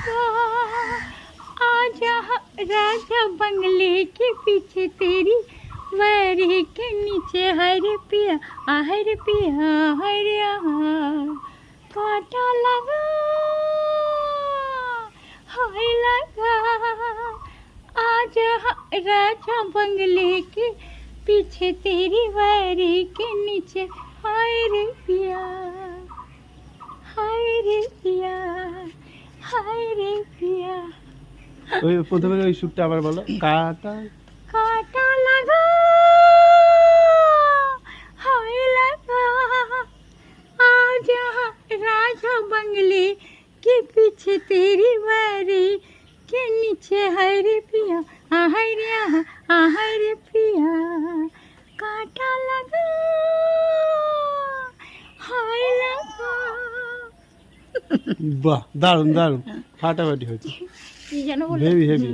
लगा आजा राजा बंगले के पीछे तेरी वैरी के नीचे हरे पिया हरे पिया हरे काटा लगा हाय लगा आजा राजा बंगले के पीछे तेरी वैरी के नीचे हाय रे पिया हाय रे पिया हाय रे पिया। ওই প্রথমে ওই সুরটা আবার বলো। কাটা काटा लगा हाय लगा आजा राजा बंगले के पीछे तेरी वैरी के नीचे हरे पिया हरे पिया काटा लगा हाय लगा। বাহ, দারুণ দারুণ, ফাটাফাটি হয়েছে, কি যেন বললো? Heavy heavy.